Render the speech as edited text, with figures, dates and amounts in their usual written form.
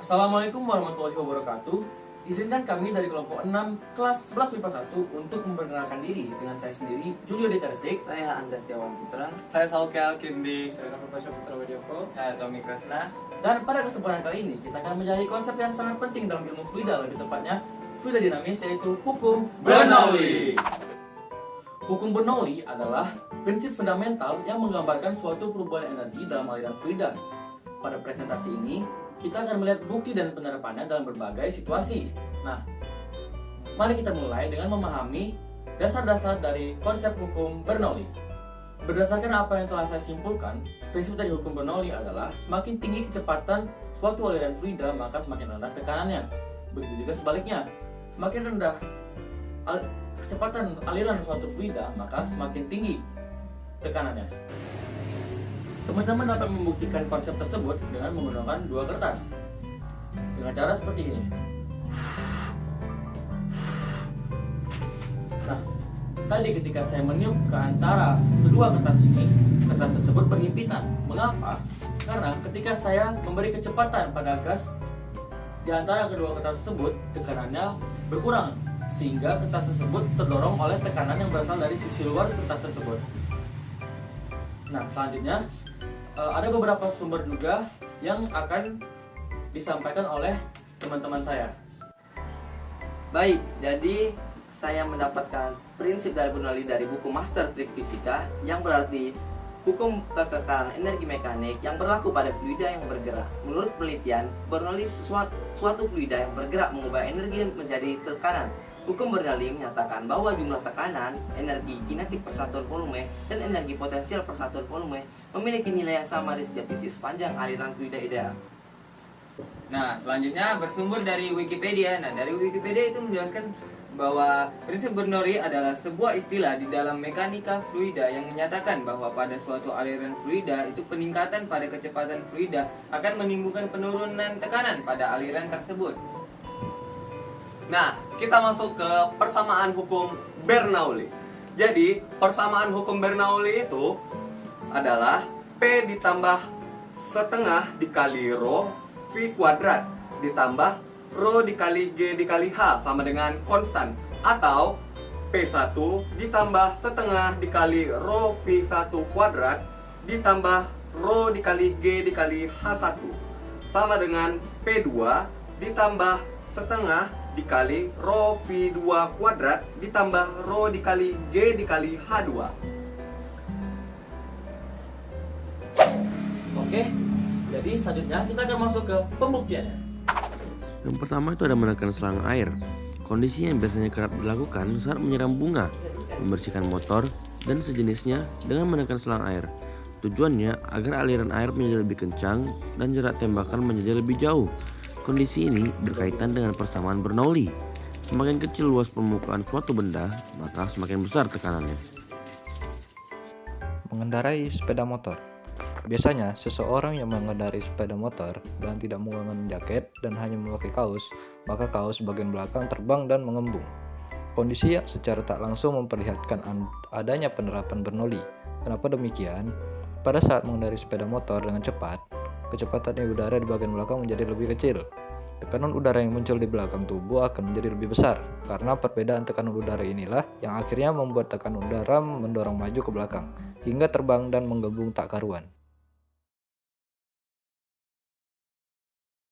Assalamualaikum warahmatullahi wabarakatuh. Izinkan kami dari kelompok 6 kelas 11 MIPA 1 untuk memperkenalkan diri dengan saya sendiri, Julio Dekaresik. Saya Anda Setiawan Putra. Saya Sauki Alkindi. Saya Rafa Pasha Putra Widyoko. Saya Tommy Kresna. Dan pada kesempatan kali ini kita akan menjadi konsep yang sangat penting dalam ilmu fluida, lebih tepatnya fluida dinamis, yaitu hukum Bernoulli. Hukum Bernoulli adalah prinsip fundamental yang menggambarkan suatu perubahan energi dalam aliran fluida. Pada presentasi ini, kita akan melihat bukti dan penerapannya dalam berbagai situasi. Nah, mari kita mulai dengan memahami dasar-dasar dari konsep hukum Bernoulli. Berdasarkan apa yang telah saya simpulkan, prinsip dari hukum Bernoulli adalah semakin tinggi kecepatan suatu aliran fluida, maka semakin rendah tekanannya. Begitu juga sebaliknya, semakin rendah kecepatan aliran suatu fluida, maka semakin tinggi tekanannya. Teman-teman dapat membuktikan konsep tersebut dengan menggunakan dua kertas dengan cara seperti ini. Nah, tadi ketika saya meniup ke antara kedua kertas ini, kertas tersebut berhimpitan. Mengapa? Karena ketika saya memberi kecepatan pada gas di antara kedua kertas tersebut, tekanannya berkurang, sehingga kertas tersebut terdorong oleh tekanan yang berasal dari sisi luar kertas tersebut. Nah, selanjutnya ada beberapa sumber juga yang akan disampaikan oleh teman-teman saya. Baik, jadi saya mendapatkan prinsip dari Bernoulli dari buku Master Trik Fisika, yang berarti hukum kekekalan energi mekanik yang berlaku pada fluida yang bergerak. Menurut penelitian, Bernoulli suatu fluida yang bergerak mengubah energi menjadi tekanan. Hukum Bernoulli menyatakan bahwa jumlah tekanan, energi kinetik persatuan volume, dan energi potensial persatuan volume memiliki nilai yang sama di setiap titik sepanjang aliran fluida ideal. Nah, selanjutnya bersumber dari Wikipedia. Nah, dari Wikipedia itu menjelaskan bahwa prinsip Bernoulli adalah sebuah istilah di dalam mekanika fluida yang menyatakan bahwa pada suatu aliran fluida itu peningkatan pada kecepatan fluida akan menimbulkan penurunan tekanan pada aliran tersebut. Nah, kita masuk ke persamaan hukum Bernoulli. Jadi, persamaan hukum Bernoulli itu adalah P ditambah setengah dikali rho V kuadrat ditambah rho dikali G dikali H sama dengan konstan, atau P1 ditambah setengah dikali rho V1 kuadrat ditambah rho dikali G dikali H1 sama dengan P2 ditambah setengah dikali rho V2 kuadrat ditambah rho dikali G dikali H2. Oke, jadi selanjutnya kita akan masuk ke pembuktiannya. Yang pertama itu ada menekan selang air. Kondisi yang biasanya kerap dilakukan saat menyiram bunga, membersihkan motor, dan sejenisnya dengan menekan selang air. Tujuannya agar aliran air menjadi lebih kencang dan jarak tembakan menjadi lebih jauh. Kondisi ini berkaitan dengan persamaan Bernoulli. Semakin kecil luas permukaan suatu benda, maka semakin besar tekanannya. Mengendarai sepeda motor. Biasanya, seseorang yang mengendarai sepeda motor dan tidak menggunakan jaket dan hanya memakai kaos, maka kaos bagian belakang terbang dan mengembung. Kondisi yang secara tak langsung memperlihatkan adanya penerapan Bernoulli. Kenapa demikian? Pada saat mengendarai sepeda motor dengan cepat, kecepatan udara di bagian belakang menjadi lebih kecil. Tekanan udara yang muncul di belakang tubuh akan menjadi lebih besar, karena perbedaan tekanan udara inilah yang akhirnya membuat tekanan udara mendorong maju ke belakang, hingga terbang dan menggembung tak karuan.